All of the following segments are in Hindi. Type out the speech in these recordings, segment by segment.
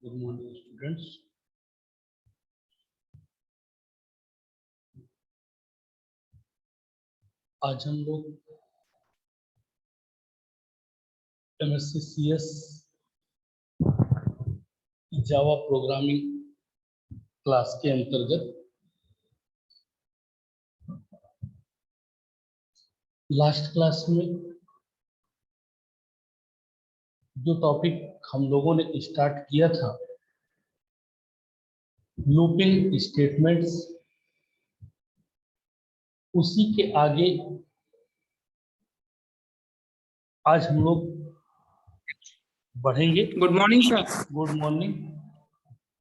Good morning, students. आज हम लोग MSc CS Java programming class के अंतर्गत लास्ट क्लास में जो टॉपिक हम लोगों ने स्टार्ट किया था, लूपिंग स्टेटमेंट्स, उसी के आगे आज हम लोग बढ़ेंगे। Good morning sir. Good morning.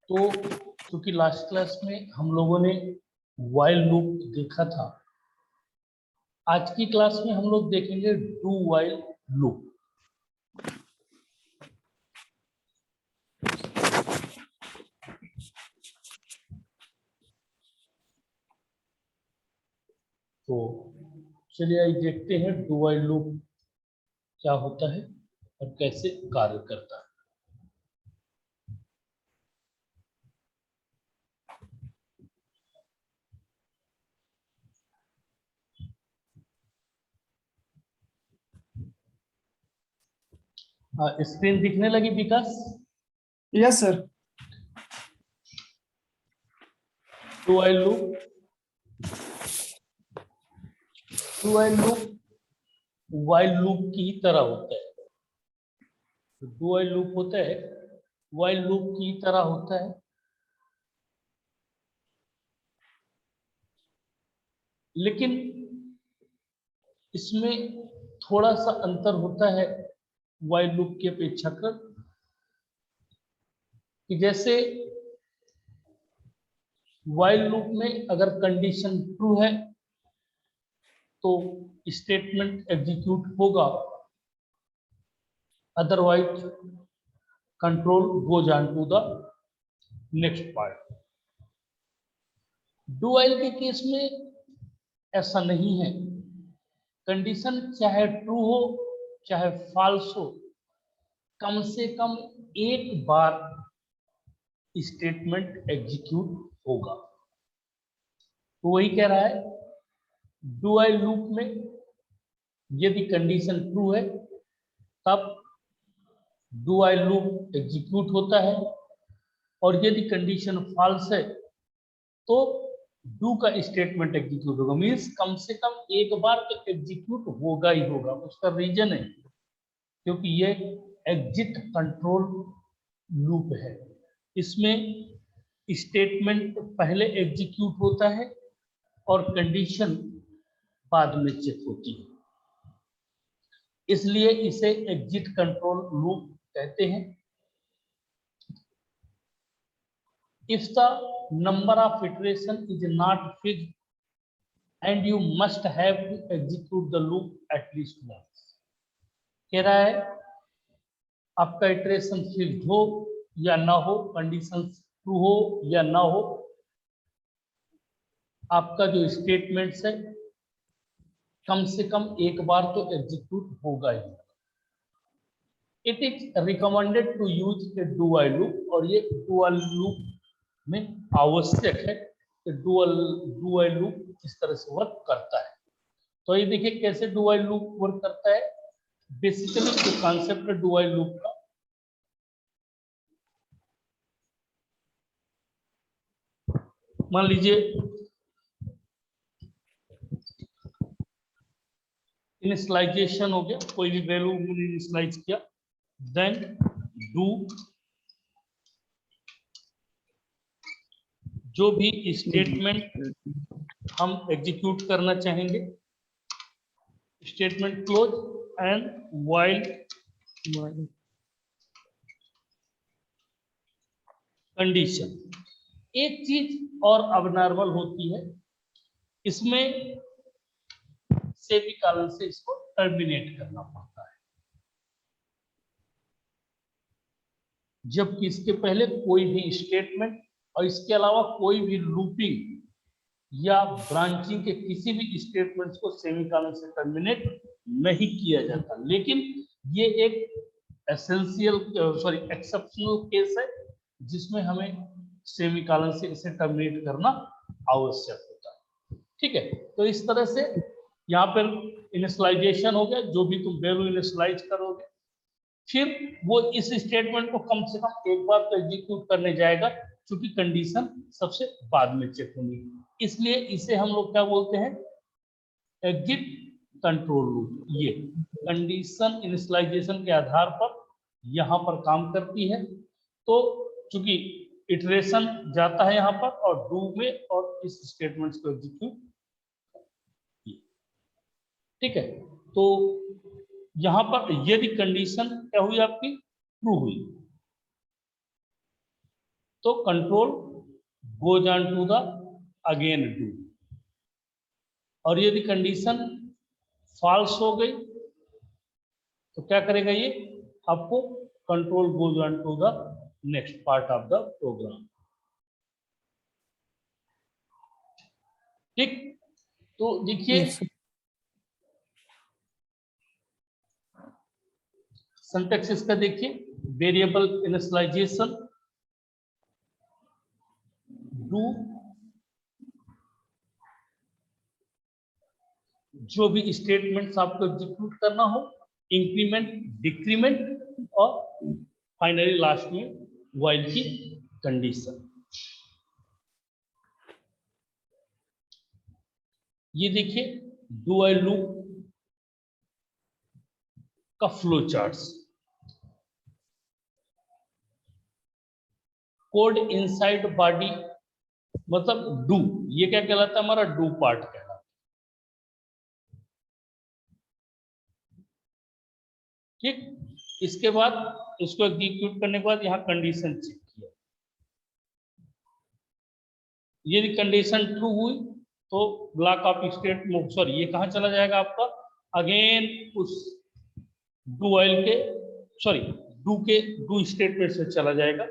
तो क्योंकि लास्ट क्लास में हम लोगों ने व्हाइल लूप देखा था, आज की क्लास में हम लोग देखेंगे डू व्हाइल लूप। तो चलिए आज देखते हैं डू व्हाइल लूप क्या होता है और कैसे कार्य करता है। स्क्रीन दिखने लगी Vikas? Yes sir. Do while loop, do while loop while loop की ही तरह होता है। डू व्हाइल लूप होता है व्हाइल लूप की ही तरह होता है, लेकिन इसमें थोड़ा सा अंतर होता है व्हाइल लूप की अपेक्षाकृत। कि जैसे व्हाइल लूप में अगर कंडीशन ट्रू है तो स्टेटमेंट एग्जीक्यूट होगा, otherwise control goes on to the next part. Do while के केस में ऐसा नहीं है। कंडीशन चाहे ट्रू हो चाहे फॉल्स हो, कम से कम एक बार स्टेटमेंट एग्जीक्यूट होगा। तो वही कह रहा है, डू व्हाइल लूप में यदि कंडीशन ट्रू है तब डू व्हाइल लूप एग्जीक्यूट होता है, और यदि कंडीशन फॉल्स है तो डू का स्टेटमेंट एग्जीक्यूट होगा। मीन्स कम से कम एक बार तो एग्जीक्यूट होगा ही होगा। उसका रीजन है क्योंकि ये एग्जिट कंट्रोल लूप है। इसमें स्टेटमेंट पहले एग्जीक्यूट होता है और कंडीशन बाद में चेक होती है, इसलिए इसे एग्जिट कंट्रोल लूप कहते हैं। If the number of iteration is not fixed and you must have to execute the loop at least once। कह रहा है आपका इटरेशन फिक्स्ड हो या ना हो, कंडीशन ट्रू हो या ना हो, आपका जो स्टेटमेंट्स है कम से कम एक बार तो एग्जीक्यूट होगा ही। It is recommended to use a do while loop, और ये डू व्हाइल लूप में आवश्यक है कि डू व्हाइल लूप इस तरह से वर्क करता है। तो ये देखिए कैसे डू व्हाइल लूप वर्क करता है। बेसिकली जो कॉन्सेप्ट है डू व्हाइल लूप का, मान लीजिए इनिशियलाइजेशन हो गया, कोई भी वैल्यू इनिशियलाइज किया, देन डू जो भी स्टेटमेंट हम एग्जीक्यूट करना चाहेंगे, statement close and while condition. एक चीज और अबनॉर्मल होती है इसमें, सेमीकोलन से इसको टर्मिनेट करना पड़ता है, जबकि इसके पहले कोई भी स्टेटमेंट और इसके अलावा कोई भी लूपिंग या ब्रांचिंग के किसी भी स्टेटमेंट्स को सेमीकोलन से टर्मिनेट नहीं किया जाता। लेकिन ये एक एक्सेप्शनल केस है, जिसमें हमें सेमीकोलन से इसे टर्मिनेट करना आवश्यक होता है। ठीक है, तो इस तरह से यहाँ पर इनिशियलाइजेशन हो गया, जो भी तुम वैल्यू इनिशियलाइज करोगे, फिर वो इस स्टेटमेंट को कम से कम एक बार तो एग्जीक्यूट करने जाएगा, क्योंकि कंडीशन सबसे बाद में चेक होगी, इसलिए इसे हम लोग क्या बोलते हैं, एग्जिट कंट्रोल लूप। ये कंडीशन इनिशियलाइजेशन के आधार पर यहाँ पर काम करती है। तो चूंकि इटरेशन जाता है यहाँ पर और डू में और इस स्टेटमेंट्स को एग्जीक्यूट, ठीक है। तो यहां पर यदि कंडीशन क्या हुई आपकी, ट्रू हुई, तो control goes on to the again do, और यदि कंडीशन फॉल्स हो गई तो क्या करेगा ये, आपको control goes on to the next part of the program. ठीक, तो देखिए Yes, sir. सिंटैक्स इसका देखिए, वेरिएबल इनिशियलाइजेशन, डू, जो भी स्टेटमेंट्स आपको एग्जीक्यूट करना हो, इंक्रीमेंट, डिक्रीमेंट, और फाइनली लास्ट में व्हाइल की कंडीशन। ये देखिए डू व्हाइल लूप का flow charts, code inside body, मतलब डू, ये क्या कहलाता है, हमारा डू पार्ट कहलाता है। ठीक, इसके बाद इसको एग्जीक्यूट करने के बाद यहाँ कंडीशन चेक किया, यदि कंडीशन ट्रू हुई तो ब्लॉक ऑफ स्टेट, सॉरी ये कहाँ चला जाएगा आपका, अगेन उस डू व्हाइल के, सॉरी डू स्टेटमेंट से चला जाएगा,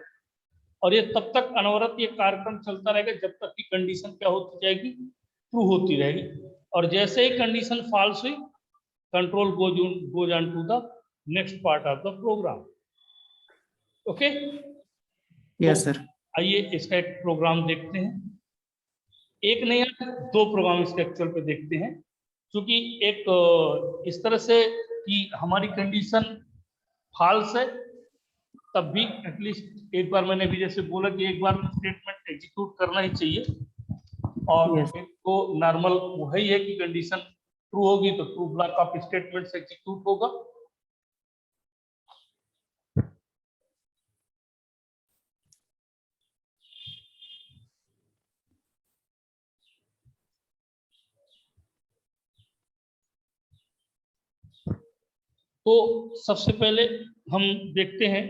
और ये तब तक अनवरत ये कार्यक्रम चलता रहेगा जब तक कि कंडीशन क्या होती जाएगी, ट्रू होती रहेगी, और जैसे ही कंडीशन फॉल्स हुई, control goes on to the next part of the program. Okay, Yes, sir. आइए इसका एक प्रोग्राम देखते हैं, एक नहीं दो प्रोग्राम इसके एक्चुअल पे देखते हैं, क्योंकि एक इस तरह से कि हमारी कंडीशन फॉल्स है, तब भी एटलीस्ट एक बार मैंने भी जैसे बोला कि एक बार स्टेटमेंट एग्जीक्यूट करना ही चाहिए, और Yes. एक तो नॉर्मल वही है कि कंडीशन ट्रू होगी तो ट्रू ब्लॉक ऑफ स्टेटमेंट से एग्जीक्यूट होगा। तो सबसे पहले हम देखते हैं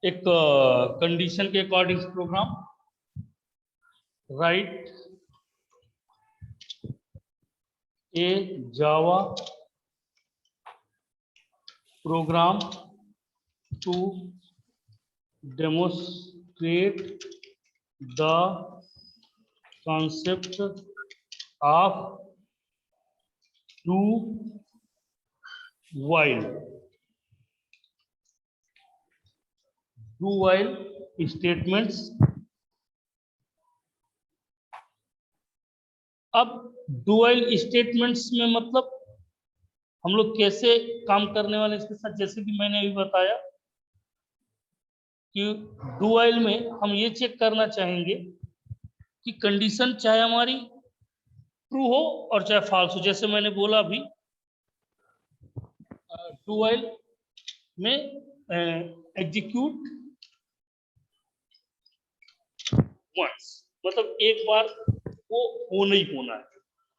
एक कंडीशन के according program, right a Java program to demonstrate the concept of do while statements। अब do while statements में मतलब हम लोग कैसे काम करने वाले इसके साथ, जैसे कि मैंने अभी बताया कि डू व्हाइल में हम ये चेक करना चाहेंगे कि कंडीशन चाहे हमारी ट्रू हो और चाहे फॉल्स हो, जैसे मैंने बोला अभी डू व्हाइल में एग्जीक्यूट वंस, मतलब एक बार वो होना ही होना है।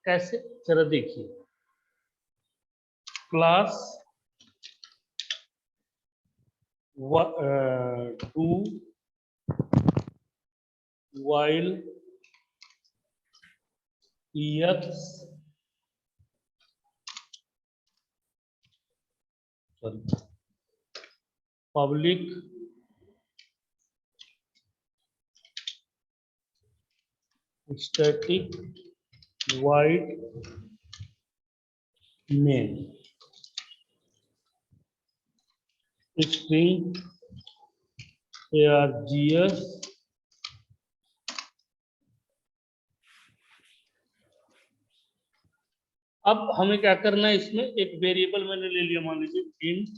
कैसे, जरा देखिए, class do while x, sorry public static void main, string args अब हमें क्या करना है, इसमें एक वेरिएबल मैंने ले लिया, मान लीजिए int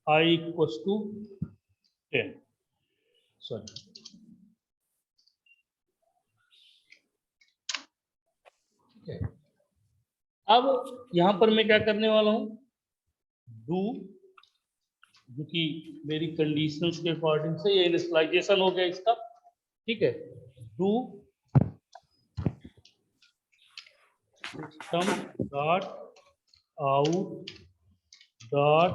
I equals to 10, sorry ठीक है। अब यहां पर मैं क्या करने वाला हूं, डू, जो कि मेरी कंडीशंस के अकॉर्डिंग से ये इनिशियलाइजेशन हो गया इसका, ठीक है। Do system dot out dot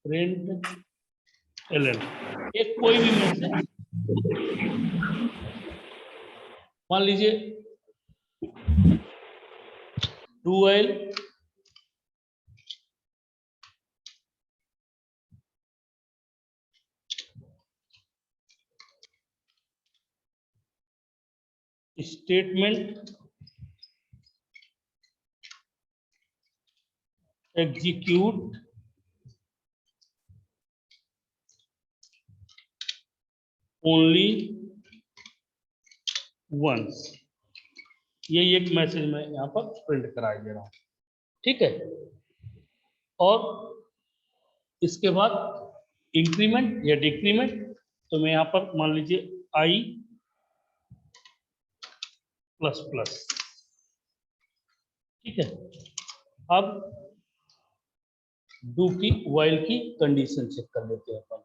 print LN, एक कोई भी मैसेज, मान लीजिए dual statement execute only once, यही एक मैसेज मैं यहाँ पर प्रिंट करा दे रहा हूँ, ठीक है। और इसके बाद इंक्रीमेंट या डिक्रीमेंट, तो मैं यहाँ पर मान लीजिए आई प्लस प्लस, ठीक है। अब डू की वाइल की कंडीशन चेक कर लेते हैं अपन,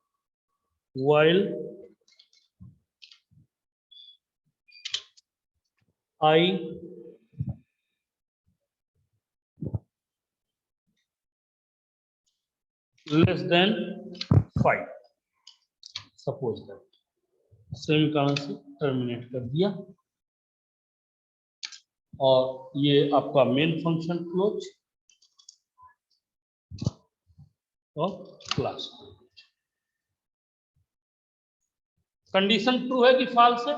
while I less than 5, suppose that, semicolon से टर्मिनेट कर दिया, और ये आपका मेन फंक्शन क्लोज और क्लास। कंडीशन ट्रू है कि फॉल्स है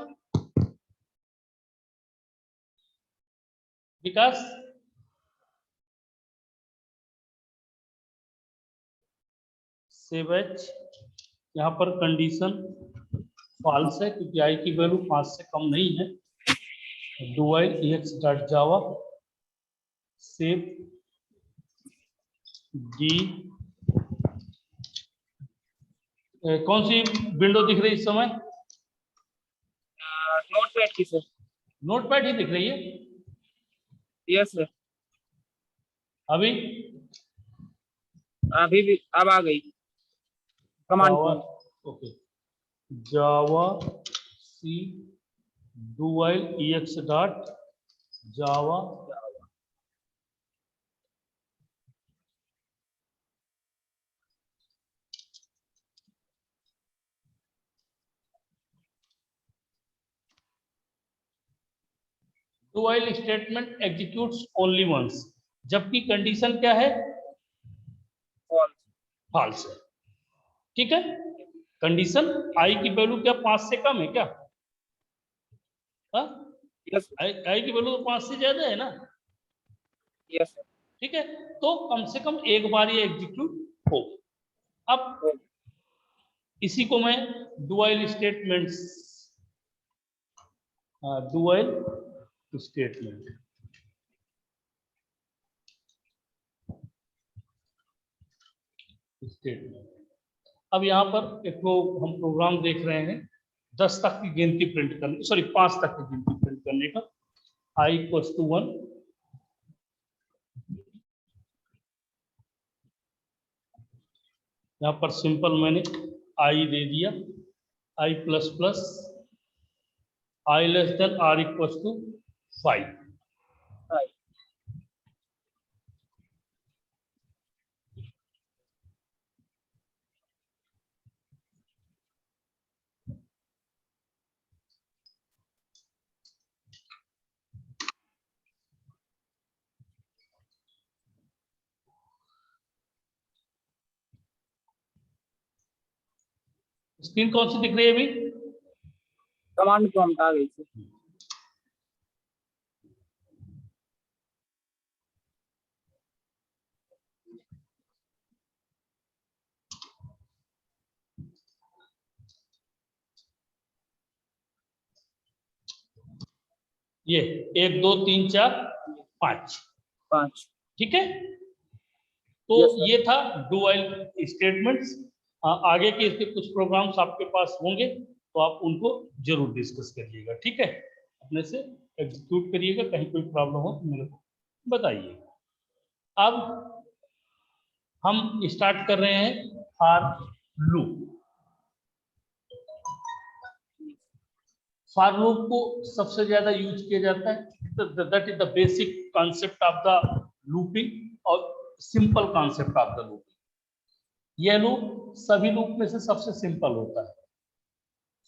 विकास? सेव एच, यहाँ पर कंडीशन फॉल्स है क्योंकि आई की वैल्यू 5 से कम नहीं है। Do while X dot Java save D, कौन सी विंडो दिख रही है इस समय? नोटपैड की सर। नोटपैड ही दिख रही है यस सर। अभी? अभी भी अब आ गई command Java, okay, Java C do while X dot Java do while statement executes only once, जबकि कंडीशन क्या है? फॉल्स है, ठीक है। कंडीशन आई की वैल्यू क्या 5 से कम है क्या? यस आई की वैल्यू तो 5 से ज्यादा है ना, यस सर। ठीक है। तो कम से कम एक बार ये एग्जीक्यूट हो। अब इसी को मैं डुअल स्टेटमेंट्स, डुअल स्टेटमेंट, अब यहाँ पर एक तो हम प्रोग्राम देख रहे हैं 10 तक की गिनती प्रिंट करने, सॉरी 5 तक की गिनती प्रिंट करने का। आई इक्वल्स टू 1, यहाँ पर सिंपल मैंने आई दे दिया, I plus plus, I less than or equals to 5, screen कौन सी दिख रही है अभी? कमांड प्रॉम्प्ट आ गई सर। ये 1 2 3 4 5, 5। ठीक है। तो Yes, sir. ये था डू व्हाइल स्टेटमेंट्स। आगे के इसके कुछ प्रोग्राम्स आपके पास होंगे तो आप उनको जरूर डिस्कस करिएगा, ठीक है। अपने से एग्जीक्यूट करिएगा, कहीं कोई प्रॉब्लम हो तो मेरे को बताइएगा। अब हम स्टार्ट कर रहे हैं फॉर लूप। फॉर लूप को सबसे ज्यादा यूज किया जाता है, that is the basic concept of the looping और simple concept of the looping. यह लूप सभी लूप में से सबसे सिंपल होता है।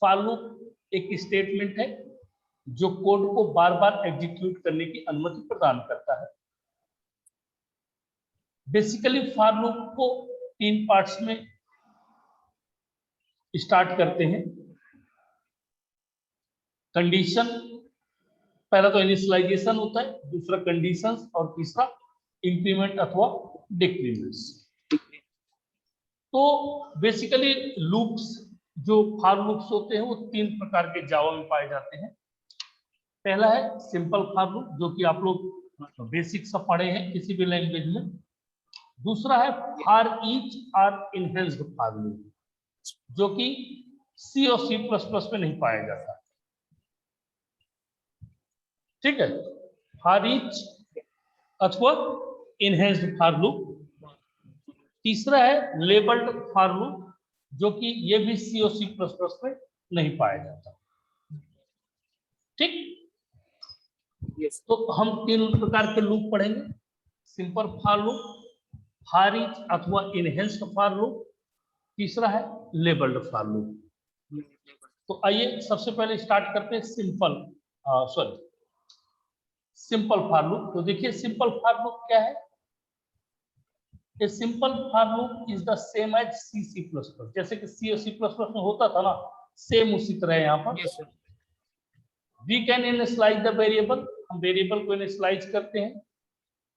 फॉर लूप एक स्टेटमेंट है जो कोड को बार बार एग्जीक्यूट करने की अनुमति प्रदान करता है। बेसिकली फॉर लूप को 3 पार्ट्स में स्टार्ट करते हैं। कंडीशन, पहला तो इनिशियलाइजेशन होता है, दूसरा कंडीशंस और तीसरा इंक्रीमेंट अथवा डिक्रीमेंट्स। तो बेसिकली लूप्स, जो फॉर लूप्स होते हैं वो 3 प्रकार के जावा में पाए जाते हैं। पहला है सिंपल फॉर लूप, जो कि आप लोग बेसिक से पढ़े हैं किसी भी लैंग्वेज में। दूसरा है फॉर ईच और इनहेंस्ड फॉर लूप, जो कि सी और C++ में नहीं पाया जाता, ठीक है। फॉर ईच अथवा इनहेंस्ड फॉर लूप। तीसरा है लेबल्ड फॉर लूप, जो कि ये भी सी और C++ में नहीं पाया जाता, ठीक। Yes. तो हम 3 प्रकार के लूप पढ़ेंगे। Simple for loop, for each अथवा इनहेंस्ड फॉर लूप, तीसरा है लेबल्ड फॉर लूप। तो आइए सबसे पहले स्टार्ट करते हैं सिंपल फॉर लूप। तो देखिए सिंपल फॉर लूप क्या है। A simple for loop is the same as C++। जैसे कि C और C++ में होता था ना, सेम उसी तरह यहाँ पर। Yes, sir. We can initialise the variable, हम वेरिएबल को इनिशियलाइज करते हैं,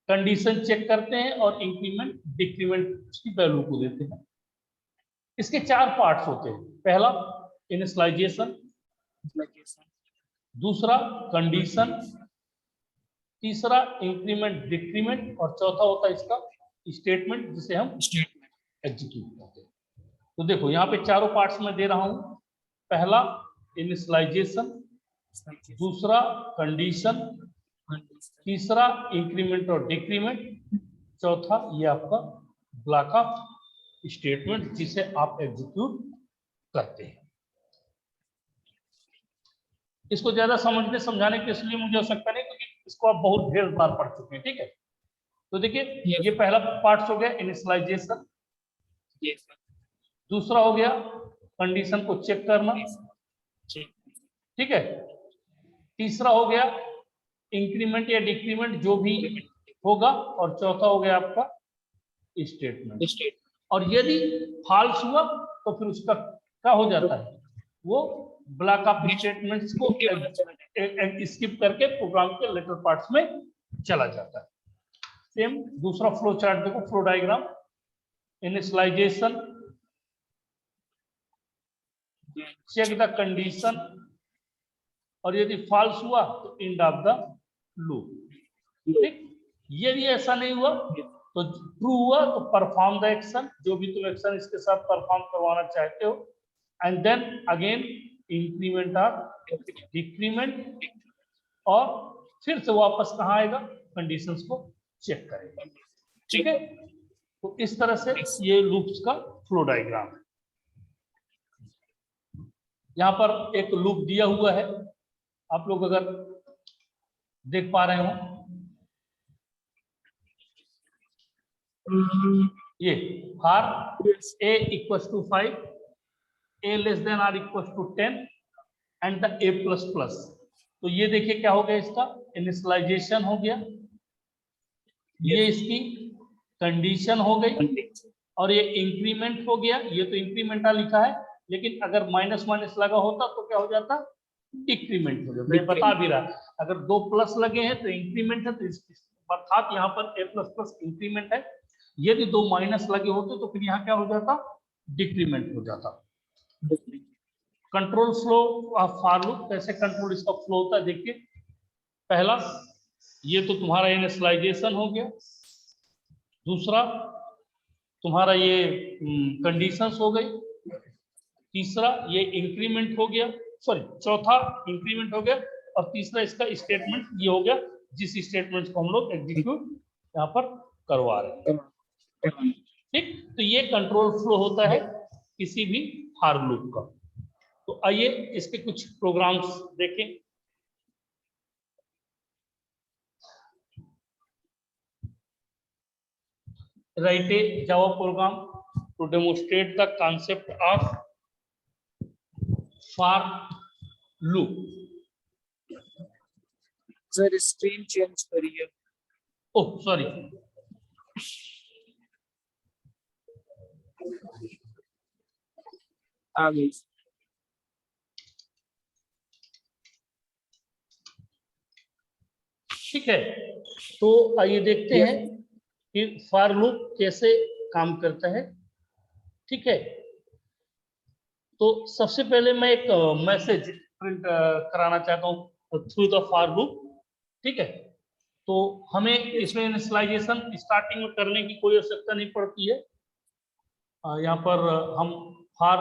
कंडीशन चेक करते हैं और इंक्रीमेंट डिक्रीमेंट की वैल्यू को देते हैं। इसके 4 पार्ट्स होते हैं। पहला इनिशियलाइजेशन, दूसरा कंडीशन, तीसरा इंक्रीमेंट डिक्रीमेंट और चौथा होता है इसका स्टेटमेंट, जिसे हम एग्जीक्यूट करते हैं। तो देखो यहाँ पे चारों पार्ट्स में दे रहा हूं। पहला इनिशियलाइजेशन, दूसरा कंडीशन, तीसरा इंक्रीमेंट और डिक्रीमेंट, चौथा ये आपका ब्लॉक ऑफ स्टेटमेंट, जिसे आप एग्जीक्यूट करते हैं। इसको ज्यादा समझने समझाने के इसलिए मुझे आवश्यकता नहीं, क्योंकि इसको आप बहुत ढेर बार पढ़ चुके हैं, ठीक है। तो देखिए ये पहला पार्ट हो गया इनिशियलाइजेशन, दूसरा हो गया कंडीशन को चेक करना, ठीक है। तीसरा हो गया इंक्रीमेंट या डिक्रीमेंट जो भी होगा, और चौथा हो गया आपका स्टेटमेंट। और यदि फॉल्स हुआ तो फिर उसका क्या हो जाता है, वो ब्लॉक ऑफ स्टेटमेंट्स को स्किप करके प्रोग्राम के लेटर पार्ट्स में चला जाता है। सेम दूसरा फ्लो चार्ट देखो, flow diagram, initialisation, check the condition, और यदि फॉल्स हुआ तो एंड ऑफ द लूप, ठीक। यदि ऐसा नहीं हुआ तो ट्रू हुआ तो परफॉर्म द एक्शन, जो भी तुम एक्शन इसके साथ परफॉर्म करवाना चाहते हो, एंड देन अगेन इंक्रीमेंट और डिक्रीमेंट, और फिर से वापस कहाँ आएगा, कंडीशंस को चेक करेगा, ठीक है। तो इस तरह से ये लूप्स का फ्लो डायग्राम है। यहाँ पर एक लूप दिया हुआ है, आप लोग अगर देख पा रहे हो, ये for a equals to 5, a less than or equals to 10 and the a++। तो ये देखिए क्या हो गया, इसका इनिशियलाइजेशन हो गया, ये इसकी कंडीशन हो गई, और ये इंक्रीमेंट हो गया। ये तो इंक्रीमेंट लिखा है, लेकिन अगर माइनस माइनस लगा होता तो क्या हो जाता, डिक्रीमेंट हो जाता। ये बता भी रहा, अगर 2 प्लस लगे हैं तो इंक्रीमेंट है, तो अर्थात यहाँ पर a++ इंक्रीमेंट है। यदि 2 माइनस लगे होते तो फिर यहाँ क्या हो जाता, डिक्रीमेंट हो जाता। Control flow of for loop, कैसे कंट्रोल इसका फ्लो होता है देखिए। पहला ये तो तुम्हारा इनिशियलाइजेशन हो गया, दूसरा तुम्हारा ये कंडीशंस हो गई, तीसरा ये इंक्रीमेंट हो गया, सॉरी चौथा इंक्रीमेंट हो गया, और तीसरा इसका स्टेटमेंट ये हो गया जिस स्टेटमेंट को हम लोग एग्जीक्यूट यहाँ पर करवा रहे हैं। ठीक, तो ये कंट्रोल फ्लो होता है किसी भी फॉर लूप का। तो आइए इसके कुछ प्रोग्राम्स देखें। Write a Java program to demonstrate the concept of for loop. Sir screen change करिए। Oh, sorry. आ गई। ठीक है, तो आइए देखते Yes. हैं कि फॉर लूप कैसे काम करता है। ठीक है, तो सबसे पहले मैं एक मैसेज प्रिंट कराना चाहता हूँ थ्रू द फॉर लूप। ठीक है, तो हमें इसमें इनिशियलाइजेशन स्टार्टिंग में करने की कोई आवश्यकता नहीं पड़ती है। यहाँ पर हम फॉर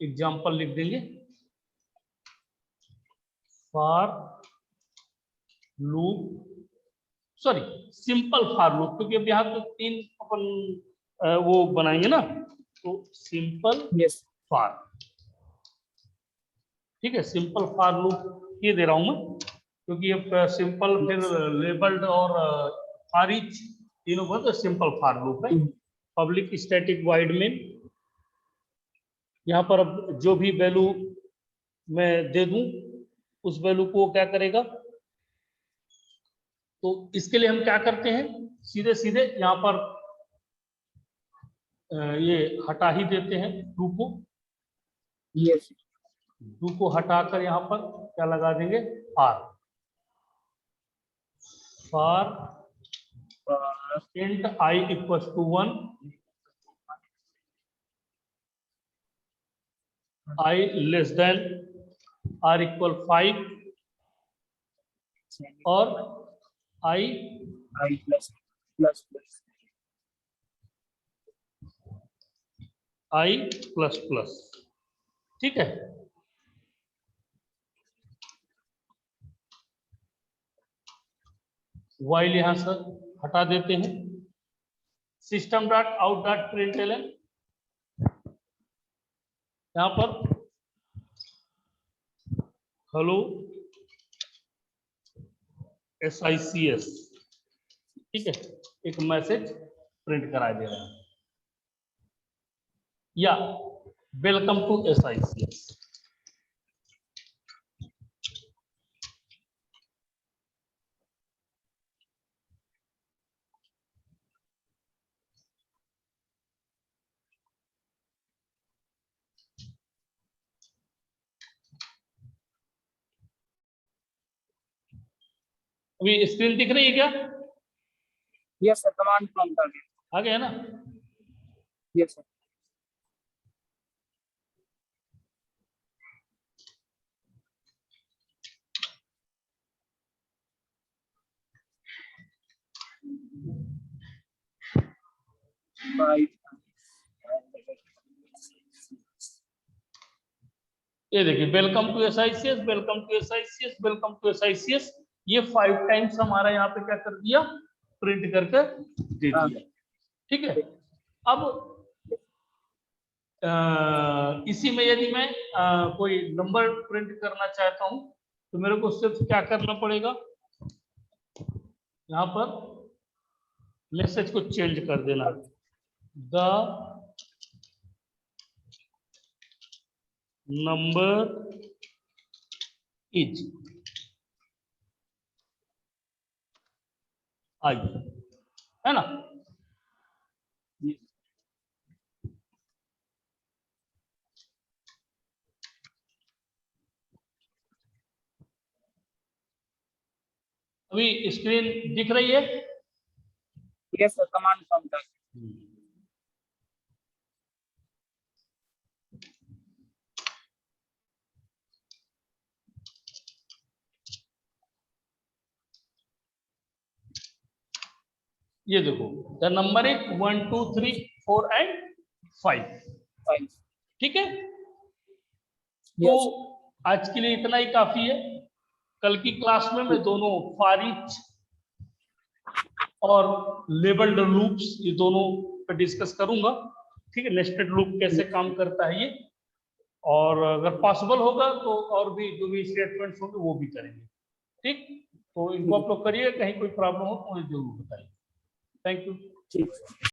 एग्जाम्पल लिख देंगे, for loop, sorry simple for loop, क्योंकि अब यहाँ तो तीन अपन वो बनाएंगे ना, तो सिंपल Yes. फॉर। ठीक है, सिंपल फॉर लूप ये दे रहा हूं मैं, क्योंकि अब सिंपल फिर लेबल्ड और फॉर ईच तीनों को तो सिंपल फॉर लूप है। पब्लिक स्टैटिक वाइड में यहाँ पर अब जो भी वैल्यू मैं दे दूं उस वैल्यू को क्या करेगा, तो इसके लिए हम क्या करते हैं, सीधे सीधे यहाँ पर ये हटा ही देते हैं डू को। Yes. डू को हटाकर यहाँ पर क्या लगा देंगे, or, for int I equal to 1, I less than or equal 5 और I I plus plus. I plus plus. ठीक है, वाइल यहां से हटा देते हैं, system dot out dot println यहां पर हेलो SICS, ठीक है, एक मैसेज प्रिंट करा दे रहे हैं, या वेलकम टू SICS। अभी स्क्रीन दिख रही है क्या? Yes sir, command prompt आ गया। आ गया ना? Yes sir. Five. ये देखिए, welcome to SICS, welcome to SICS, welcome to SICS, ये 5 टाइम्स हमारा यहाँ पे क्या कर दिया, प्रिंट करके दे दिया। ठीक है, अब इसी में यदि मैं कोई नंबर प्रिंट करना चाहता हूं तो मेरे को सिर्फ क्या करना पड़ेगा, यहाँ पर मैसेज को चेंज कर देना, द नंबर इज आई, है ना? अभी स्क्रीन दिख रही है? Yes sir, command prompt आ गया। ये देखो द नंबर इज 1 2 3 4 एंड 5। 5। ठीक है, तो Yes. आज के लिए इतना ही काफी है। कल की क्लास में मैं दोनों फॉर ईच और लेबल्ड लूप्स ये दोनों पे डिस्कस करूंगा। ठीक है, नेस्टेड लूप कैसे काम करता है ये, और अगर पॉसिबल होगा तो और भी जो भी स्टेटमेंट्स होंगे वो भी करेंगे। ठीक, तो इनको आप लोग करिए, कहीं कोई प्रॉब्लम हो तो मुझे जरूर बताइए। Thank you. ठीक।